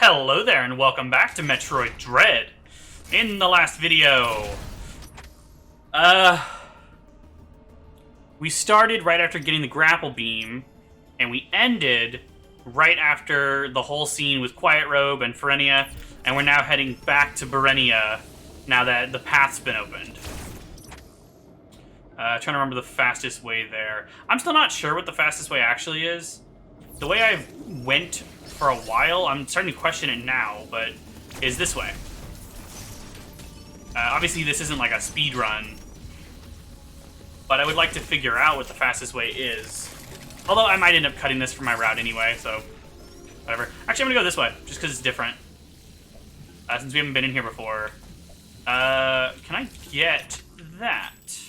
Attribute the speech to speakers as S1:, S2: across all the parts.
S1: Hello there, and welcome back to Metroid Dread. In the last video, we started right after getting the grapple beam, and we ended right after the whole scene with Quiet Robe and Ferenia, and we're now heading back to Berenia now that the path's been opened. Trying to remember the fastest way there. I'm still not sure what the fastest way actually is. The way I went for a while, I'm starting to question it now, but is this way. Obviously, this isn't like a speed run, but I would like to figure out what the fastest way is. Although I might end up cutting this from my route anyway, so whatever. Actually, I'm gonna go this way, just because it's different. Since we haven't been in here before. Can I get that?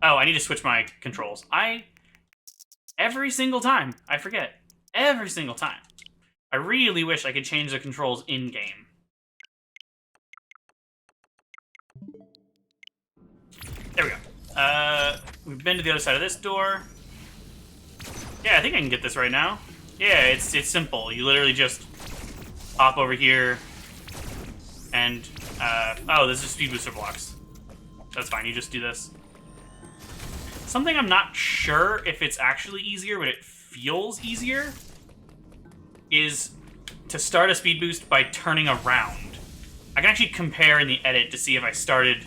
S1: Oh, I need to switch my controls. Every single time, I forget. Every single time. I really wish I could change the controls in-game. There we go. We've been to the other side of this door. Yeah, I think I can get this right now. Yeah, it's simple. You literally just hop over here and, oh, this is speed booster blocks. That's fine, you just do this. Something I'm not sure if it's actually easier, but it feels easier, is to start a speed boost by turning around. I can actually compare in the edit to see if I started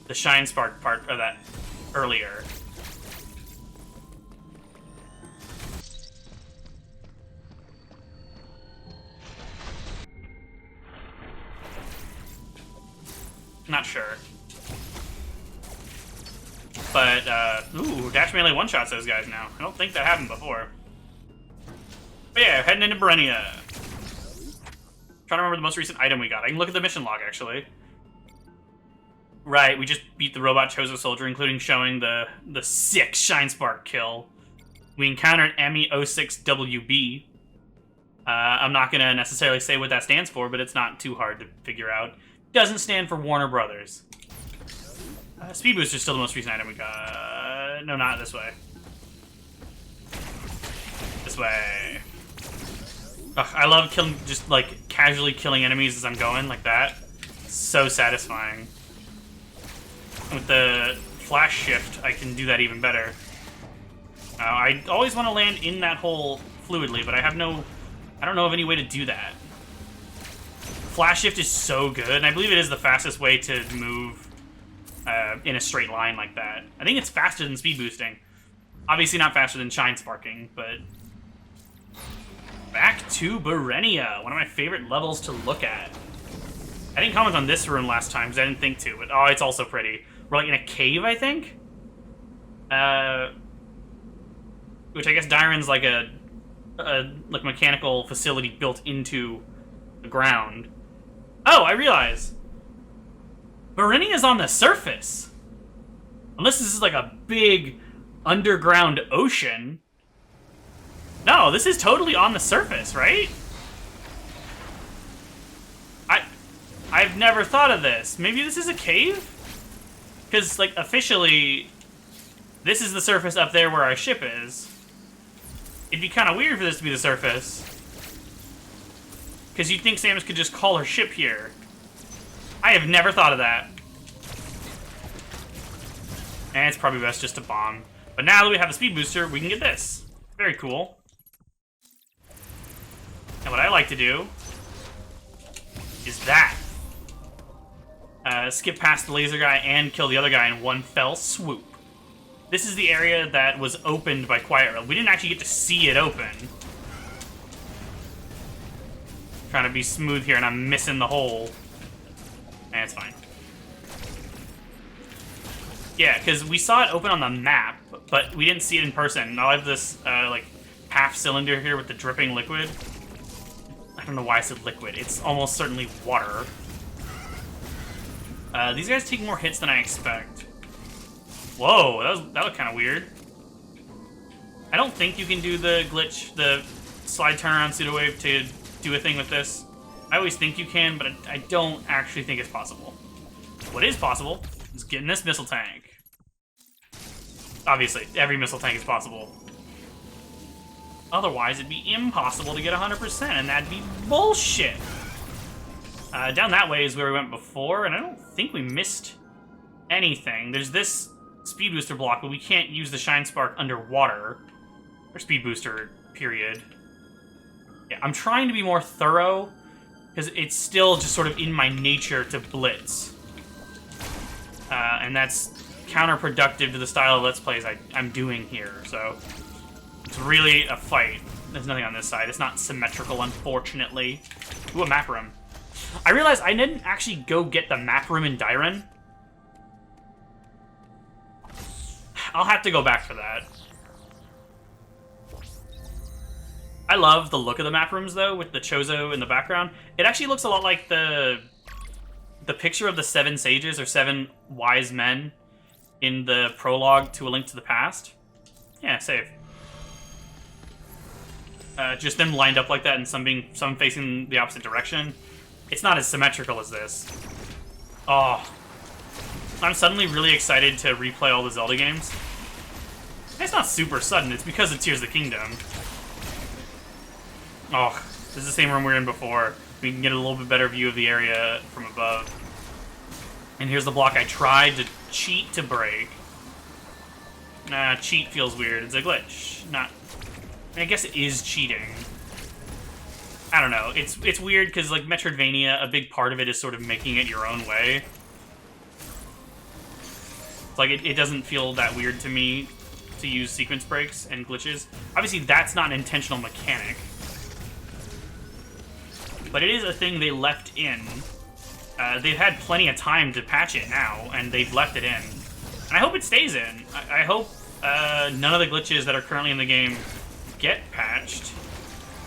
S1: the Shine Spark part of that earlier. Not sure. But, ooh, dash melee one-shots those guys now. I don't think that happened before. But yeah, heading into Berenia. Trying to remember the most recent item we got. I can look at the mission log, actually. Right, we just beat the robot Chozo Soldier, including showing the sick Shine Spark kill. We encountered ME06WB. I'm not going to necessarily say what that stands for, but it's not too hard to figure out. Doesn't stand for Warner Brothers. Speed Boost is still the most recent item we got. No, not this way. This way. Ugh, I love killing, just like casually killing enemies as I'm going, like that. So satisfying. With the flash shift, I can do that even better. I always want to land in that hole fluidly, but I don't know of any way to do that. Flash shift is so good, and I believe it is the fastest way to move in a straight line like that. I think it's faster than speed boosting. Obviously not faster than Shine Sparking, but... Back to Berenia, one of my favorite levels to look at. I didn't comment on this room last time, because I didn't think to, but oh, it's also pretty. We're like in a cave, I think? Which I guess Dairon's like a like mechanical facility built into the ground. Oh, I realize! Berenia's on the surface! Unless this is like a big underground ocean. No, this is totally on the surface, right? I've never thought of this. Maybe this is a cave? Because, like, officially, this is the surface up there where our ship is. It'd be kind of weird for this to be the surface. Because you'd think Samus could just call her ship here. I have never thought of that. And it's probably best just to bomb. But now that we have a speed booster, we can get this. Very cool. And what I like to do is that. Skip past the laser guy and kill the other guy in one fell swoop. This is the area that was opened by Quiet Robe. We didn't actually get to see it open. Trying to be smooth here, and I'm missing the hole. And it's fine. Yeah, because we saw it open on the map, but we didn't see it in person. I have this, like, half cylinder here with the dripping liquid. I don't know why I said liquid. It's almost certainly water. These guys take more hits than I expect. Whoa, that looked kind of weird. I don't think you can do the glitch, the slide turnaround pseudo wave to do a thing with this. I always think you can, but I don't actually think it's possible. What is possible is getting this missile tank. Obviously, every missile tank is possible. Otherwise, it'd be impossible to get 100%, and that'd be bullshit. Down that way is where we went before, and I don't think we missed anything. There's this speed booster block, but we can't use the shine spark underwater. Or speed booster, period. Yeah, I'm trying to be more thorough, because it's still just sort of in my nature to blitz. And that's counterproductive to the style of Let's Plays I'm doing here, so... It's really a fight. There's nothing on this side. It's not symmetrical, unfortunately. Ooh, a map room. I realized I didn't actually go get the map room in Dairen. I'll have to go back for that. I love the look of the map rooms, though, with the Chozo in the background. It actually looks a lot like the picture of the 7 sages, or 7 wise men, in the prologue to A Link to the Past. Yeah, save. Just them lined up like that and some facing the opposite direction. It's not as symmetrical as this. Oh. I'm suddenly really excited to replay all the Zelda games. It's not super sudden, it's because of Tears of the Kingdom. Oh, this is the same room we were in before. We can get a little bit better view of the area from above. And here's the block I tried to cheat to break. Nah, cheat feels weird. It's a glitch. Not... I guess it is cheating. I don't know. It's weird because, like, Metroidvania, a big part of it is sort of making it your own way. It's like, it doesn't feel that weird to me to use sequence breaks and glitches. Obviously, that's not an intentional mechanic. But it is a thing they left in. They've had plenty of time to patch it now, and they've left it in. And I hope it stays in. I hope none of the glitches that are currently in the game get patched.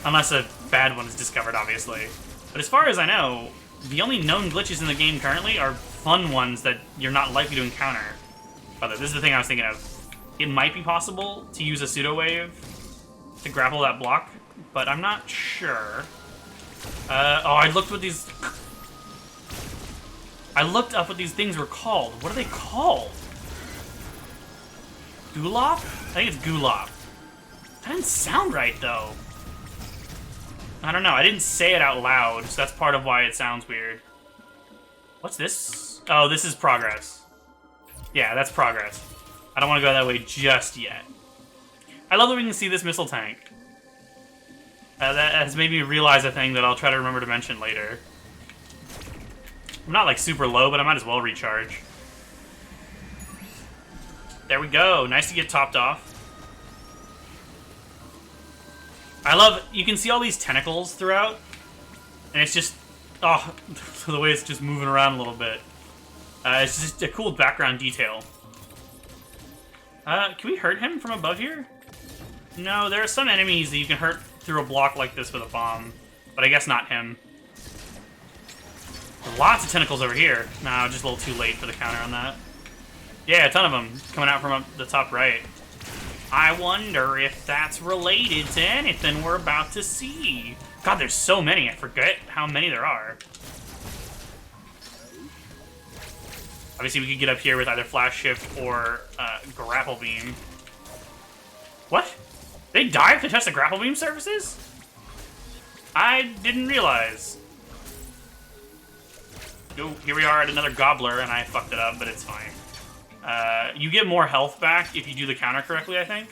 S1: Unless a bad one is discovered, obviously. But as far as I know, the only known glitches in the game currently are fun ones that you're not likely to encounter. By the way, this is the thing I was thinking of. It might be possible to use a pseudo-wave to grapple that block, but I'm not sure. Oh, I looked up what these things were called. What are they called? Gulop? I think it's Gulop. That didn't sound right, though. I don't know. I didn't say it out loud, so that's part of why it sounds weird. What's this? Oh, this is progress. Yeah, that's progress. I don't want to go that way just yet. I love that we can see this missile tank. That has made me realize a thing that I'll try to remember to mention later. I'm not, like, super low, but I might as well recharge. There we go. Nice to get topped off. I love... You can see all these tentacles throughout. And it's just... Oh, the way it's just moving around a little bit. It's just a cool background detail. Can we hurt him from above here? No, there are some enemies that you can hurt through a block like this with a bomb. But I guess not him. Lots of tentacles over here. No, just a little too late for the counter on that. Yeah, a ton of them coming out from up the top right. I wonder if that's related to anything we're about to see. God, there's so many. I forget how many there are. Obviously, we could get up here with either Flash Shift or Grapple Beam. What? They dive to touch the Grapple Beam surfaces? I didn't realize. Oh, here we are at another Gobbler, and I fucked it up, but it's fine. You get more health back if you do the counter correctly, I think.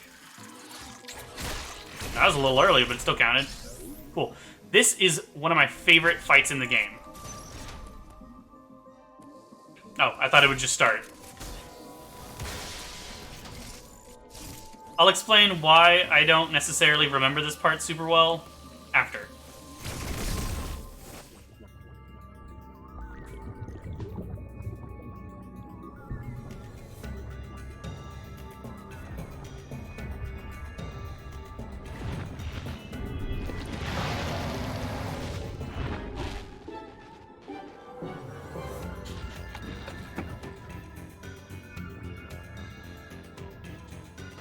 S1: That was a little early, but it still counted. Cool. This is one of my favorite fights in the game. Oh, I thought it would just start. I'll explain why I don't necessarily remember this part super well after.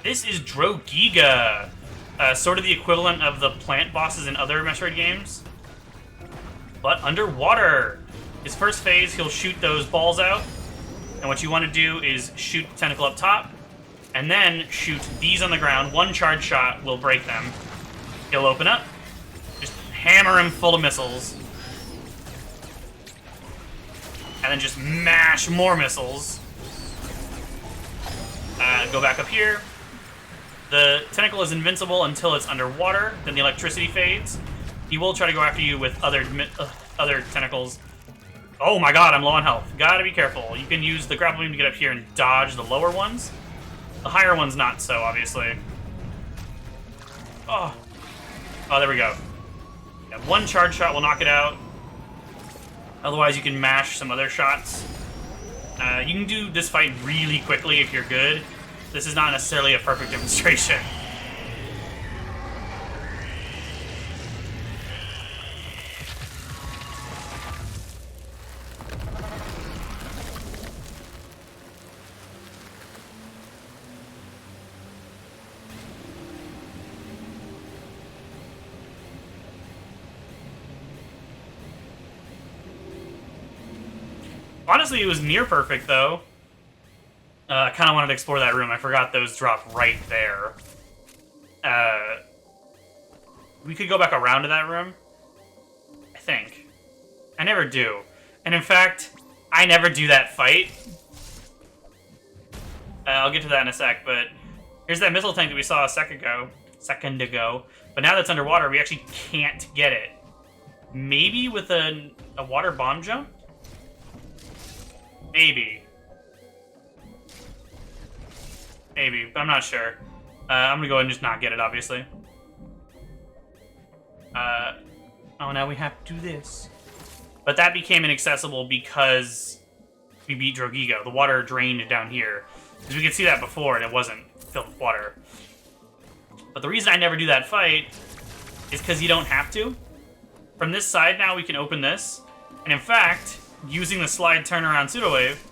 S1: This is Drogiga, sort of the equivalent of the plant bosses in other Metroid games, but underwater. His first phase, he'll shoot those balls out, and what you want to do is shoot the tentacle up top, and then shoot these on the ground. One charge shot will break them, He'll open up. Just hammer him full of missiles. And then just mash more missiles. Go back up here. The tentacle is invincible until it's underwater. Then the electricity fades. He will try to go after you with other tentacles. Oh my god, I'm low on health. Gotta be careful. You can use the grapple beam to get up here and dodge the lower ones. The higher ones not so, obviously. Oh, there we go. Yeah, one charge shot will knock it out. Otherwise, you can mash some other shots. You can do this fight really quickly if you're good. This is not necessarily a perfect demonstration. Honestly, it was near perfect, though. I kind of wanted to explore that room. I forgot those drop right there. We could go back around to that room. I think. I never do. And in fact, I never do that fight. I'll get to that in a sec, but here's that missile tank that we saw a second ago. But now that's underwater, we actually can't get it. Maybe with a water bomb jump? Maybe. Maybe, but I'm not sure. I'm gonna go ahead and just not get it, obviously. Oh, now we have to do this. But that became inaccessible because we beat Drogigo. The water drained down here. Because we could see that before and it wasn't filled with water. But the reason I never do that fight is because you don't have to. From this side now, we can open this. And in fact, using the slide turnaround pseudo wave,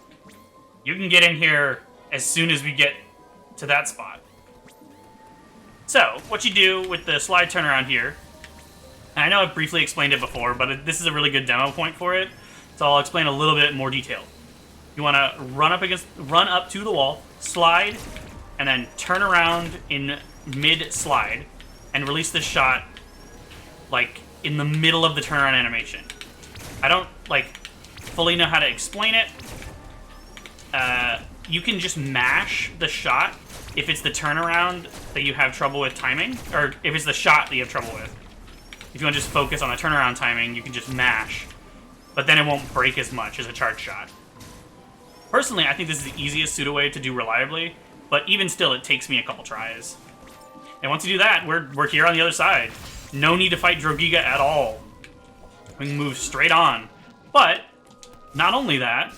S1: you can get in here as soon as we get to that spot. So, what you do with the slide turnaround here, and I know I've briefly explained it before, but this is a really good demo point for it, so I'll explain a little bit more detail. You want to run up to the wall, slide, and then turn around in mid-slide, and release the shot, like, in the middle of the turnaround animation. I don't, fully know how to explain it. You can just mash the shot if it's the turnaround that you have trouble with timing, or if it's the shot that you have trouble with. If you want to just focus on the turnaround timing, you can just mash, but then it won't break as much as a charge shot. Personally, I think this is the easiest pseudo wave to do reliably, but even still, it takes me a couple tries. And once you do that, we're here on the other side. No need to fight Drogiga at all. We can move straight on. But, not only that,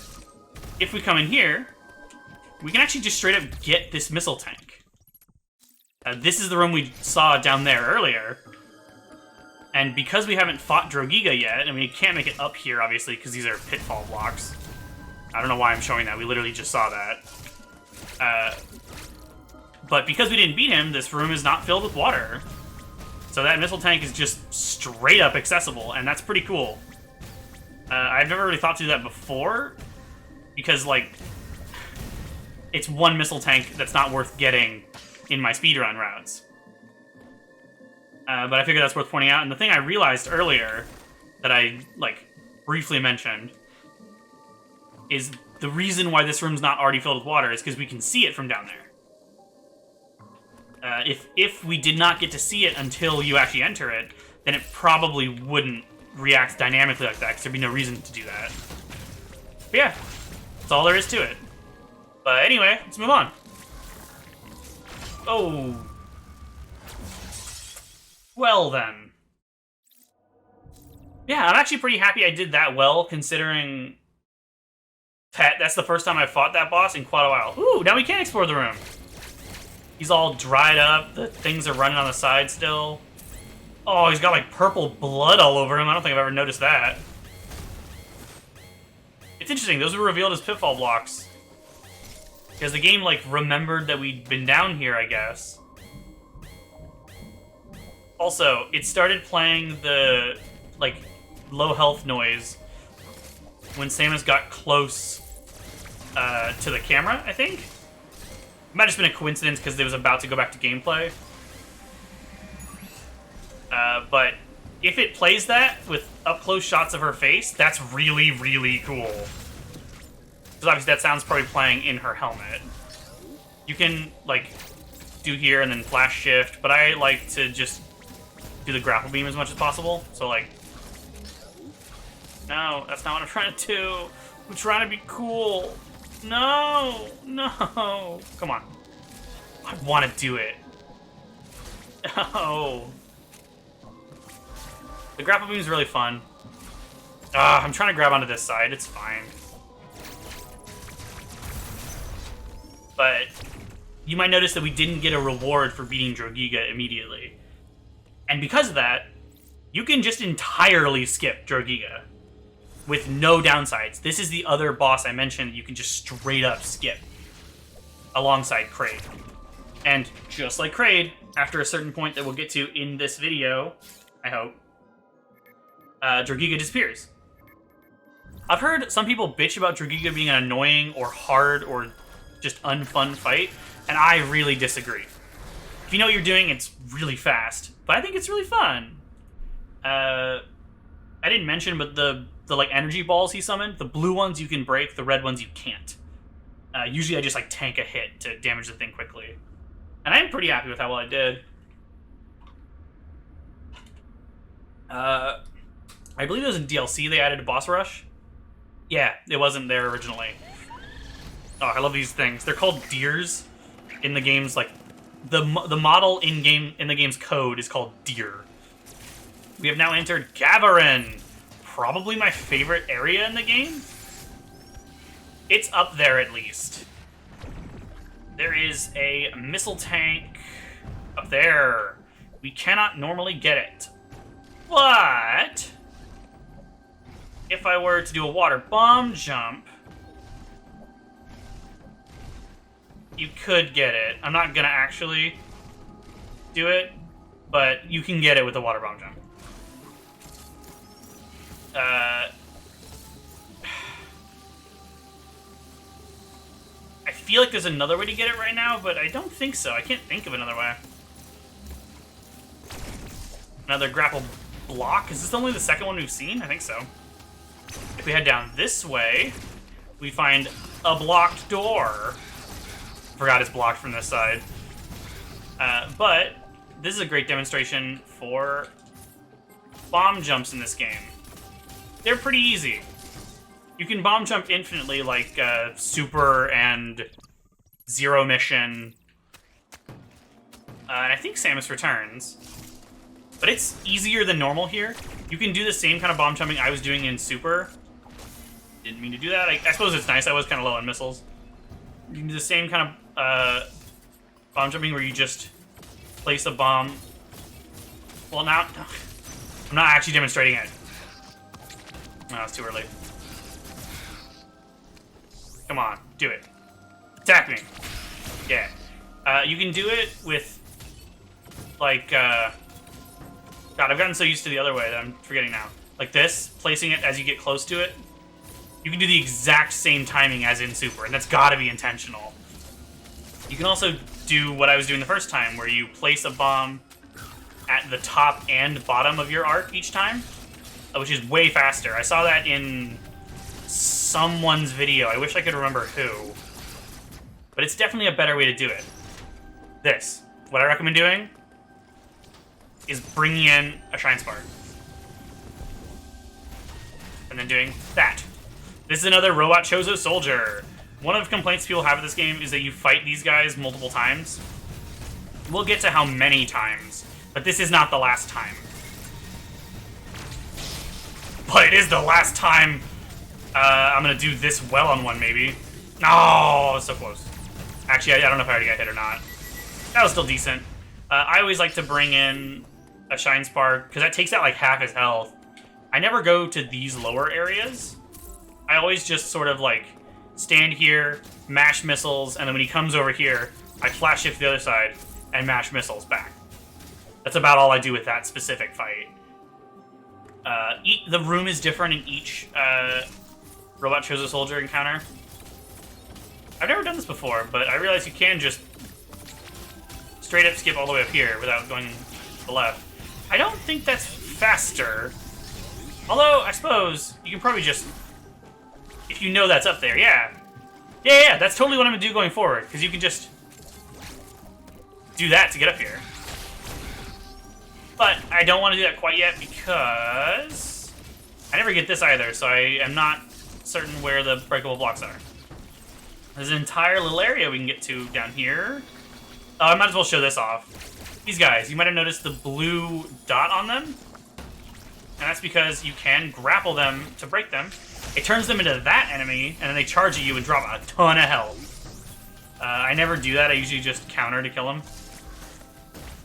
S1: if we come in here, we can actually just straight up get this missile tank. This is the room we saw down there earlier. And because we haven't fought Drogiga yet, and we can't make it up here, obviously, because these are pitfall blocks. I don't know why I'm showing that. We literally just saw that. But because we didn't beat him, this room is not filled with water. So that missile tank is just straight up accessible, and that's pretty cool. I've never really thought to do that before, because, it's one missile tank that's not worth getting in my speedrun routes. But I figure that's worth pointing out. And the thing I realized earlier that I, briefly mentioned is the reason why this room's not already filled with water is because we can see it from down there. If we did not get to see it until you actually enter it, then it probably wouldn't react dynamically like that, because there'd be no reason to do that. But yeah, that's all there is to it. But anyway, let's move on. Oh. Well then. Yeah, I'm actually pretty happy I did that well, considering that's the first time I've fought that boss in quite a while. Ooh, now we can explore the room. He's all dried up, the things are running on the side still. Oh, he's got purple blood all over him. I don't think I've ever noticed that. It's interesting, those were revealed as pitfall blocks. Because the game, remembered that we'd been down here, I guess. Also, it started playing the, low health noise when Samus got close to the camera, I think. It might have just been a coincidence because it was about to go back to gameplay. But if it plays that with up-close shots of her face, that's really, really cool. Because obviously that sound's probably playing in her helmet. You can, like, do here and then flash shift, but I like to just do the grapple beam as much as possible. So, like, no, that's not what I'm trying to do. I'm trying to be cool. No, no. Come on. I want to do it. No. The grapple beam is really fun. I'm trying to grab onto this side. It's fine. But you might notice that we didn't get a reward for beating Drogiga immediately. And because of that, you can just entirely skip Drogiga with no downsides. This is the other boss I mentioned that you can just straight up skip alongside Kraid. And just like Kraid, after a certain point that we'll get to in this video, I hope, Drogiga disappears. I've heard some people bitch about Drogiga being an annoying or hard or just unfun fight, and I really disagree. If you know what you're doing, it's really fast, but I think it's really fun. I didn't mention, but the like energy balls he summoned, the blue ones you can break, the red ones you can't. Usually I just like tank a hit to damage the thing quickly. And I am pretty happy with how well I did. I believe it was in DLC they added a boss rush. Yeah, it wasn't there originally. Oh, I love these things. They're called deers in the game's, like, the model in the game's code is called deer. We have now entered Gavarin, probably my favorite area in the game. It's up there at least. There is a missile tank up there. We cannot normally get it. But if I were to do a water bomb jump, you could get it. I'm not gonna actually do it, but you can get it with the water bomb jump. I feel like there's another way to get it right now, but I don't think so. I can't think of another way. Another grapple block? Is this only the second one we've seen? I think so. If we head down this way, we find a blocked door. Forgot it's blocked from this side. But this is a great demonstration for bomb jumps in this game. They're pretty easy. You can bomb jump infinitely like Super and Zero Mission. And I think Samus Returns. But it's easier than normal here. You can do the same kind of bomb jumping I was doing in Super. Didn't mean to do that. I suppose it's nice. I was kind of low on missiles. You can do the same kind of bomb jumping where you just place a bomb. Well, now I'm not actually demonstrating it. No, it's too early. Come on, do it. Attack me. Yeah. You can do it with, like, God, I've gotten so used to the other way that I'm forgetting now. Like this, placing it as you get close to it. You can do the exact same timing as in Super, and that's gotta be intentional. You can also do what I was doing the first time, where you place a bomb at the top and bottom of your arc each time, which is way faster. I saw that in someone's video. I wish I could remember who. But it's definitely a better way to do it. This. What I recommend doing is bringing in a Shine Spark. And then doing that. This is another Robot Chozo Soldier. One of the complaints people have with this game is that you fight these guys multiple times. We'll get to how many times, but this is not the last time. But it is the last time I'm gonna do this well on one, maybe. No, so close. Actually, I don't know if I already got hit or not. That was still decent. I always like to bring in a Shine Spark, because that takes out like half his health. I never go to these lower areas. I always just sort of like stand here, mash missiles, and then when he comes over here, I flash shift to the other side and mash missiles back. That's about all I do with that specific fight. The room is different in each Robot Chozo Soldier encounter. I've never done this before, but I realize you can just straight up skip all the way up here without going to the left. I don't think that's faster. Although, I suppose, you can probably just... If you know that's up there, yeah. Yeah, that's totally what I'm going to do going forward, because you can just do that to get up here. But I don't want to do that quite yet because I never get this either, so I am not certain where the breakable blocks are. There's an entire little area we can get to down here. Oh, I might as well show this off. These guys, you might have noticed the blue dot on them. And that's because you can grapple them to break them. It turns them into that enemy, and then they charge at you and drop a ton of health. I never do that. I usually just counter to kill them.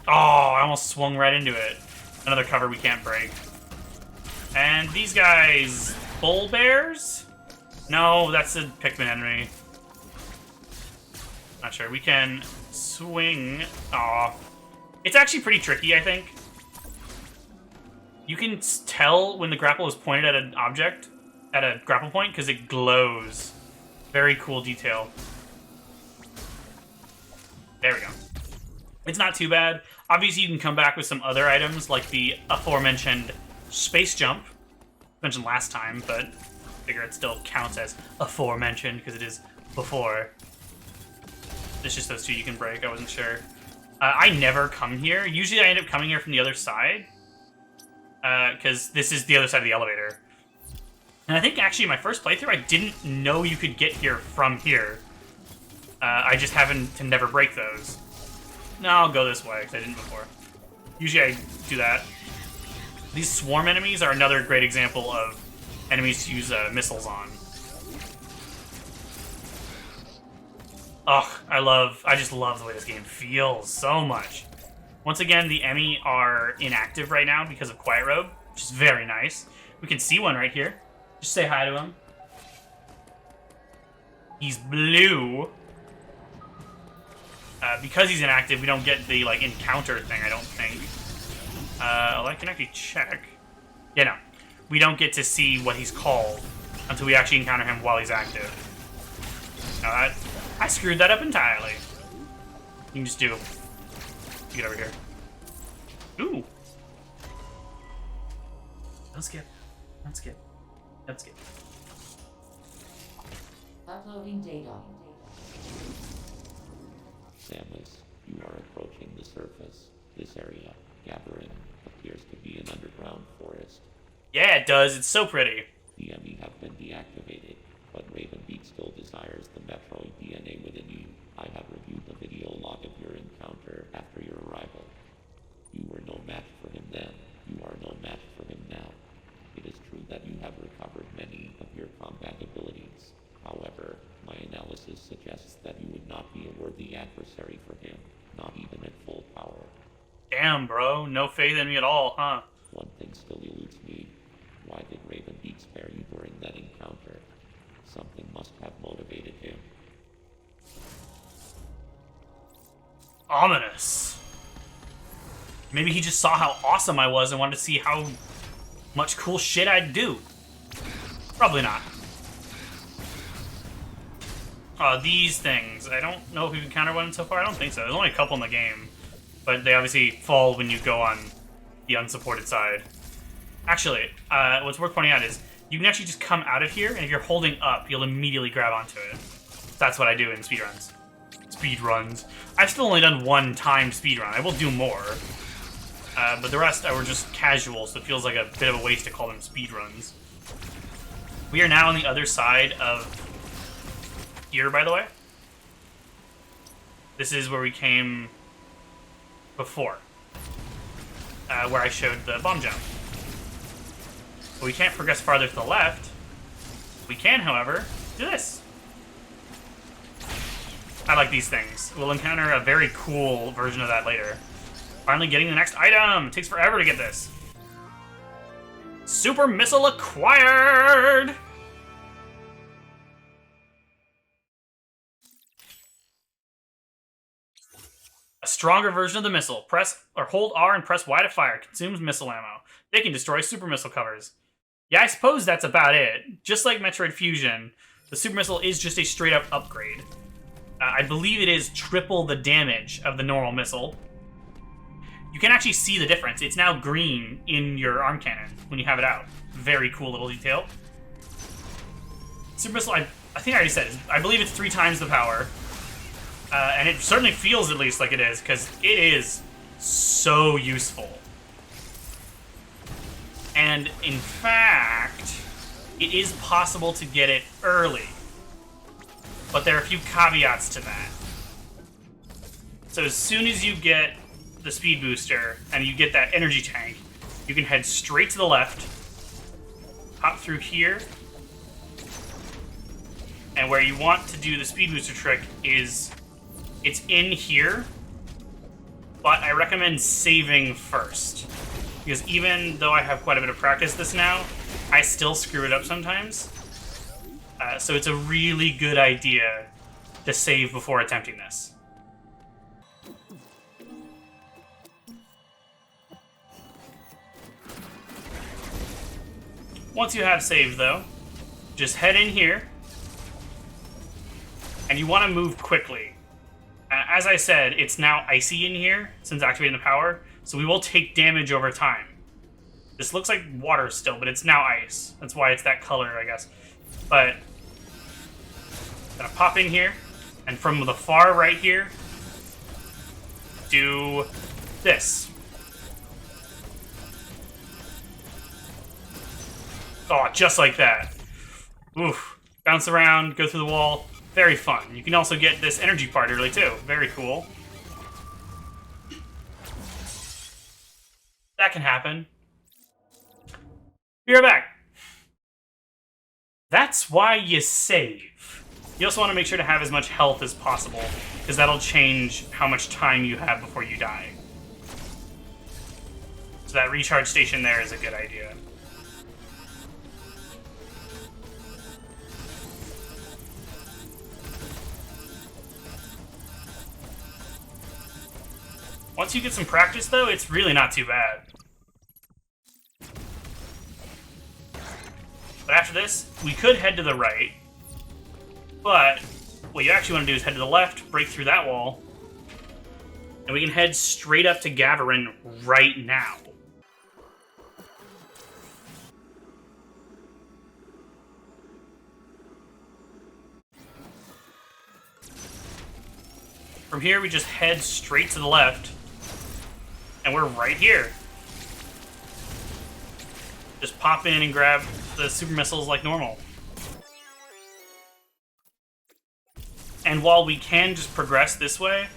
S1: Oh, I almost swung right into it. Another cover we can't break. And these guys... Bull bears? No, that's a Pikmin enemy. Not sure. We can swing... Aw. It's actually pretty tricky, I think. You can tell when the grapple is pointed at an object, at a grapple point, because it glows. Very cool detail. There we go. It's not too bad. Obviously, you can come back with some other items, like the aforementioned space jump. Mentioned last time, but I figure it still counts as aforementioned, because it is before. It's just those two you can break, I wasn't sure. I never come here. Usually I end up coming here from the other side, because this is the other side of the elevator. And I think actually my first playthrough, I didn't know you could get here from here. I just happened to never break those. No, I'll go this way, because I didn't before. Usually I do that. These swarm enemies are another great example of enemies to use missiles on. Ugh, I just love the way this game feels so much. Once again, the Emmy are inactive right now because of Quiet Robe, which is very nice. We can see one right here. Just say hi to him. He's blue. Because he's inactive, we don't get the like encounter thing, I don't think. Well, I can actually check. Yeah, no. We don't get to see what he's called until we actually encounter him while he's active. No, I screwed that up entirely. You can just do... Get over here. Ooh. Don't skip. Don't skip. Don't skip.
S2: Uploading data.
S3: Samus, you are approaching the surface. This area, Gathering, appears to be an underground forest.
S1: Yeah, it does. It's so pretty.
S3: The Emmy have been deactivated, but Ravenbeak still desires the Metroid DNA within you. I have reviewed the video log of your encounter after your arrival. You were no match for him then. You are no match for him now. It is true that you have recovered many of your combat abilities. However, my analysis suggests that you would not be a worthy adversary for him, not even at full power.
S1: Damn, bro. No faith in me at all, huh?
S3: One thing still eludes me. Why did Ravenbeak spare you during that encounter? Something must have motivated him.
S1: Ominous. Maybe he just saw how awesome I was and wanted to see how much cool shit I'd do. Probably not. These things. I don't know if we've encountered one so far. I don't think so. There's only a couple in the game. But they obviously fall when you go on the unsupported side. Actually, what's worth pointing out is you can actually just come out of here, and if you're holding up, you'll immediately grab onto it. That's what I do in speedruns. Speedruns. I've still only done one timed speedrun. I will do more. But the rest were just casual, so it feels like a bit of a waste to call them speedruns. We are now on the other side of here, by the way. This is where we came before. Where I showed the bomb jump. But we can't progress farther to the left. We can, however, do this. I like these things. We'll encounter a very cool version of that later. Finally getting the next item. It takes forever to get this. Super missile acquired! A stronger version of the missile. Press or hold R and press Y to fire. Consumes missile ammo. They can destroy super missile covers. Yeah, I suppose that's about it. Just like Metroid Fusion, the super missile is just a straight up upgrade. I believe it is triple the damage of the normal missile. you can actually see the difference. It's now green in your arm cannon when you have it out. Very cool little detail. Super Missile, I think I already said it. I believe it's 3 times the power. And it certainly feels at least like it is, because it is so useful. And in fact, it is possible to get it early. But there are a few caveats to that. So as soon as you get the speed booster and you get that energy tank, you can head straight to the left, hop through here, and where you want to do the speed booster trick is it's in here, but I recommend saving first. Because even though I have quite a bit of practice this now, I still screw it up sometimes. So it's a really good idea to save before attempting this. Once you have saved, though, just head in here, and you want to move quickly. As I said, it's now icy in here since activating the power, so we will take damage over time. This looks like water still, but it's now ice. That's why it's that color, I guess. But gonna pop in here, and from the far right here, do this. Oh, just like that. Oof. Bounce around, go through the wall. Very fun. You can also get this energy part early, too. Very cool. That can happen. Be right back. That's why you save. You also want to make sure to have as much health as possible, because that'll change how much time you have before you die. So that recharge station there is a good idea. Once you get some practice, though, it's really not too bad. But after this, we could head to the right. But what you actually want to do is head to the left, break through that wall, and we can head straight up to Gavarin right now. From here, we just head straight to the left, and we're right here. Just pop in and grab the super missiles like normal. And while we can just progress this way,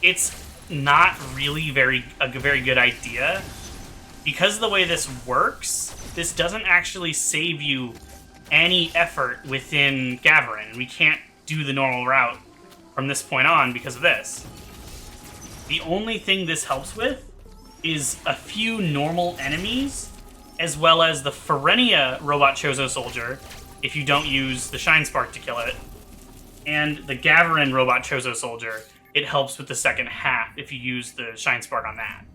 S1: it's not really a very good idea. Because of the way this works, this doesn't actually save you any effort within Gavarin. We can't do the normal route from this point on because of this. The only thing this helps with is a few normal enemies, as well as the Ferenia Robot Chozo Soldier, if you don't use the Shine Spark to kill it, and the Gavarin Robot Chozo Soldier. It helps with the second half if you use the Shine Spark on that.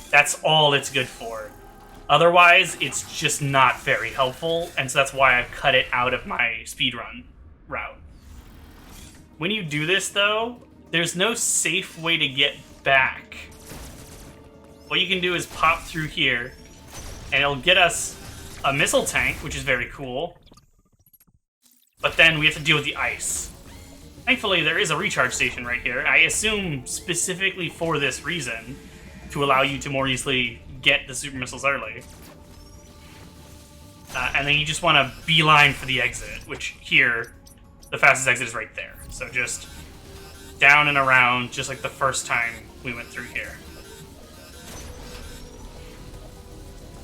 S1: That's all it's good for. Otherwise, it's just not very helpful, and so that's why I've cut it out of my speedrun route. When you do this, though, there's no safe way to get back. What you can do is pop through here, and it'll get us a missile tank, which is very cool. But then we have to deal with the ice. Thankfully, there is a recharge station right here. I assume specifically for this reason, to allow you to more easily get the super missiles early. And then you just want to beeline for the exit, which here, the fastest exit is right there. So just down and around, just like the first time we went through here.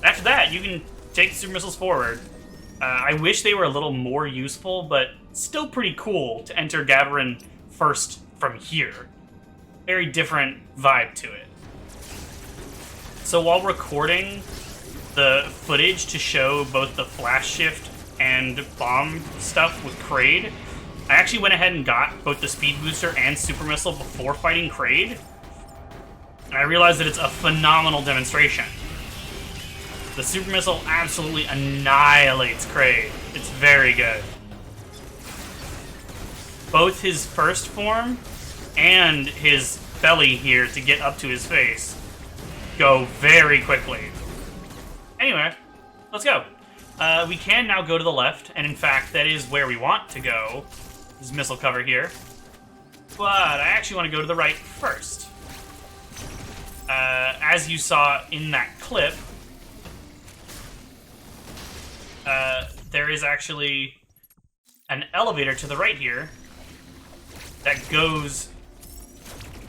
S1: After that, you can take the super missiles forward. I wish they were a little more useful, but still pretty cool to enter Gavarin first from here. Very different vibe to it. So while recording the footage to show both the flash shift and bomb stuff with Kraid, I actually went ahead and got both the speed booster and super missile before fighting Kraid. And I realized that it's a phenomenal demonstration. The super missile absolutely annihilates Kraid. It's very good. Both his first form and his belly here to get up to his face go very quickly. Anyway, let's go. We can now go to the left, and in fact, that is where we want to go. This missile cover here. But I actually want to go to the right first. As you saw in that clip, there is actually an elevator to the right here that goes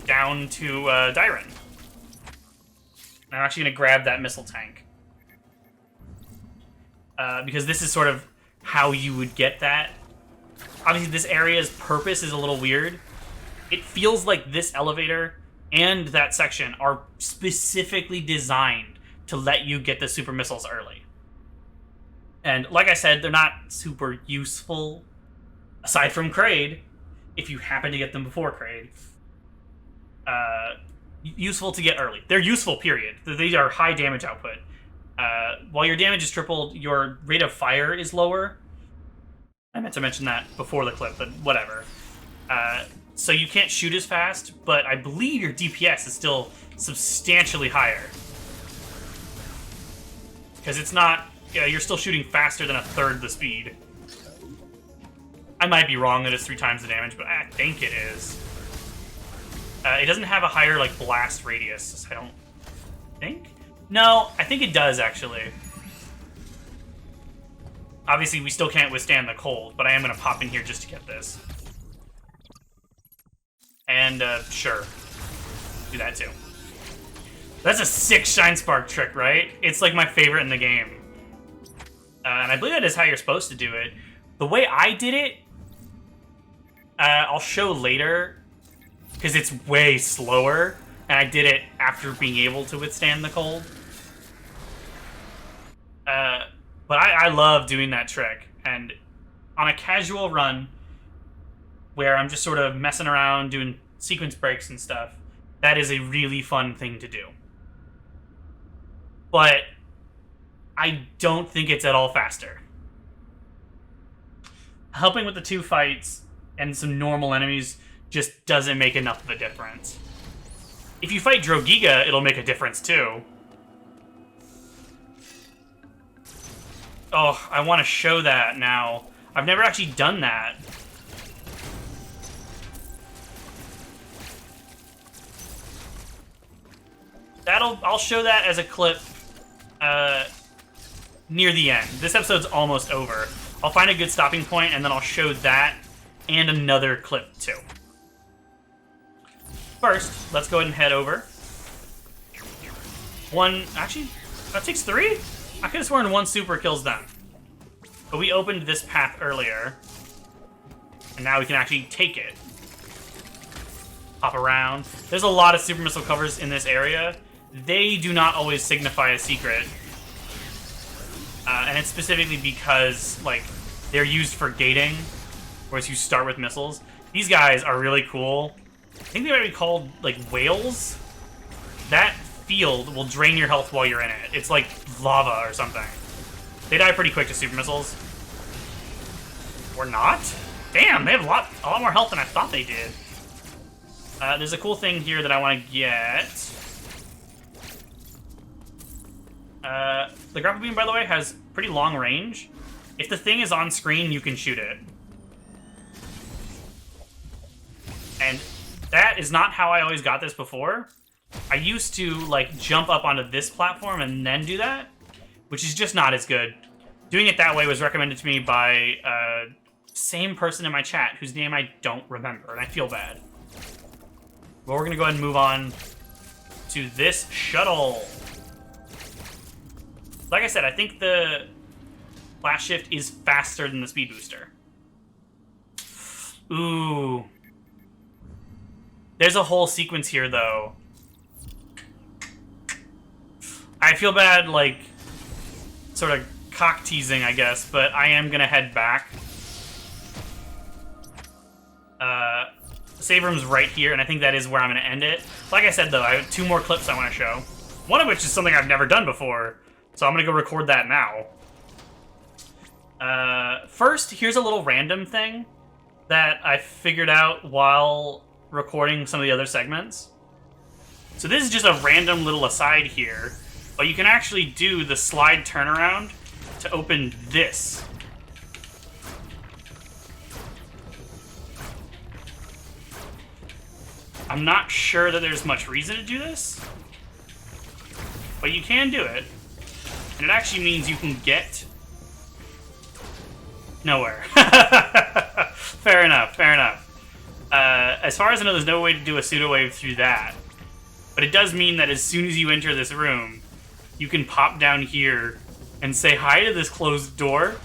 S1: down to Dyren. And I'm actually going to grab that missile tank. Because this is sort of how you would get that. Obviously, this area's purpose is a little weird. It feels like this elevator and that section are specifically designed to let you get the super missiles early. And like I said, they're not super useful, aside from Kraid, if you happen to get them before Kraid. Useful to get early. They're useful, period. These are high damage output. While your damage is tripled, your rate of fire is lower. I meant to mention that before the clip, but whatever. So you can't shoot as fast, but I believe your DPS is still substantially higher. Because it's not... Yeah, you're still shooting faster than a third the speed. I might be wrong that it's 3 times the damage, but I think it is. It doesn't have a higher, like, blast radius, I don't think? No, I think it does, actually. Obviously, we still can't withstand the cold, but I am going to pop in here just to get this. And, sure. Do that, too. That's a sick Shine Spark trick, right? It's, like, my favorite in the game. And I believe that is how you're supposed to do it. The way I did it, I'll show later, because it's way slower, and I did it after being able to withstand the cold. But I love doing that trick, and on a casual run, where I'm just sort of messing around, doing sequence breaks and stuff, that is a really fun thing to do. But I don't think it's at all faster. Helping with the 2 fights and some normal enemies just doesn't make enough of a difference. If you fight Drogiga, it'll make a difference too. Oh, I want to show that now. I've never actually done that. I'll show that as a clip near the end. This episode's almost over. I'll find a good stopping point, and then I'll show that and another clip, too. First, let's go ahead and head over. Actually, that takes 3? I could have sworn 1 super kills them. But we opened this path earlier, and now we can actually take it. Hop around. There's a lot of super missile covers in this area. They do not always signify a secret. And it's specifically because, like, they're used for gating, whereas you start with missiles. These guys are really cool. I think they might be called, like, whales. That field will drain your health while you're in it. It's like lava or something. They die pretty quick to super missiles. Or not? Damn, they have a lot more health than I thought they did. There's a cool thing here that I want to get. The grapple beam, by the way, has pretty long range. If the thing is on screen, you can shoot it. And that is not how I always got this before. I used to, like, jump up onto this platform and then do that, which is just not as good. Doing it that way was recommended to me by same person in my chat, whose name I don't remember, and I feel bad. But we're going to go ahead and move on to this shuttle. Like I said, I think the blast shift is faster than the speed booster. Ooh. There's a whole sequence here, though. I feel bad, like, sort of cock-teasing, I guess, but I am going to head back. Save room's right here, and I think that is where I'm going to end it. Like I said, though, I have 2 more clips I want to show. One of which is something I've never done before, so I'm going to go record that now. First, here's a little random thing that I figured out while recording some of the other segments. So this is just a random little aside here, but you can actually do the slide turnaround to open this. I'm not sure that there's much reason to do this, but you can do it. And it actually means you can get nowhere. Fair enough, fair enough. As far as I know, there's no way to do a pseudo wave through that. But it does mean that as soon as you enter this room, you can pop down here and say hi to this closed door.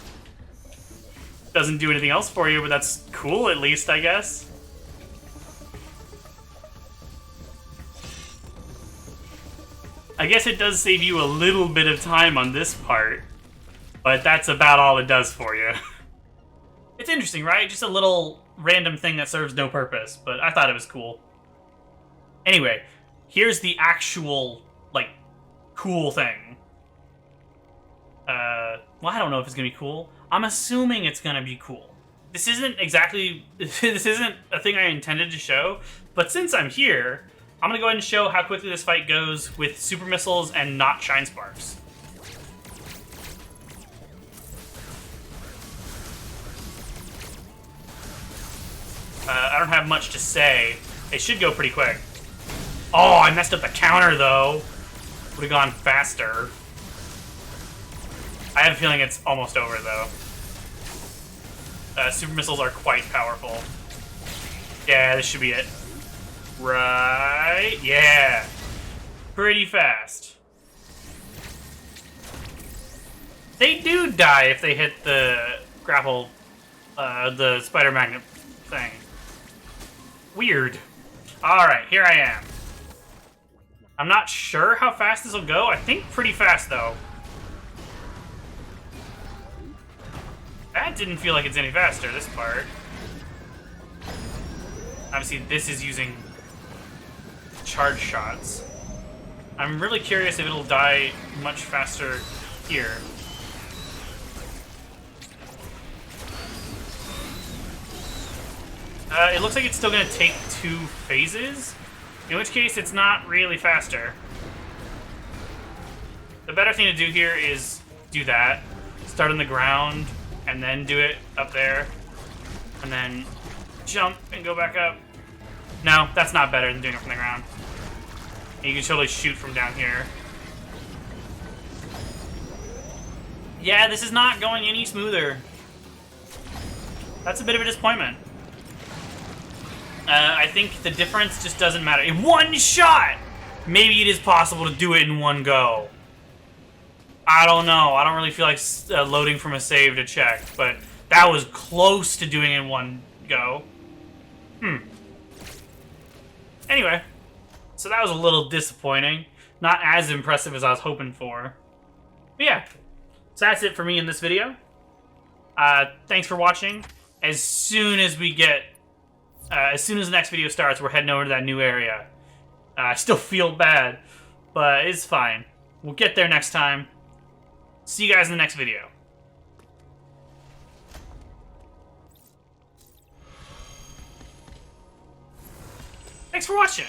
S1: Doesn't do anything else for you, but that's cool at least, I guess. I guess it does save you a little bit of time on this part, but that's about all it does for you. It's interesting, right? Just a little random thing that serves no purpose, but I thought it was cool. Anyway, here's the actual, like, cool thing. Well, I don't know if it's gonna be cool. I'm assuming it's gonna be cool. This isn't exactly, this isn't a thing I intended to show, but since I'm here, I'm gonna go ahead and show how quickly this fight goes with super missiles and not shine sparks. I don't have much to say. It should go pretty quick. Oh, I messed up the counter though. Would have gone faster. I have a feeling it's almost over though. Super missiles are quite powerful. Yeah, this should be it. Right, yeah. Pretty fast. They do die if they hit the grapple, the spider magnet thing. Weird. Alright, here I am. I'm not sure how fast this will go. I think pretty fast, though. That didn't feel like it's any faster, this part. Obviously, this is using charge shots. I'm really curious if it'll die much faster here. It looks like it's still going to take 2 phases, in which case it's not really faster. The better thing to do here is do that. Start on the ground, and then do it up there. And then jump and go back up. No, that's not better than doing it from the ground. And you can totally shoot from down here. Yeah, this is not going any smoother. That's a bit of a disappointment. I think the difference just doesn't matter. In one shot! Maybe it is possible to do it in one go. I don't know. I don't really feel like loading from a save to check, but that was close to doing it in one go. Anyway, so that was a little disappointing. Not as impressive as I was hoping for. But yeah, so that's it for me in this video. Thanks for watching. As soon as we get... as soon as the next video starts, we're heading over to that new area. I still feel bad, but it's fine. We'll get there next time. See you guys in the next video. Thanks for watching.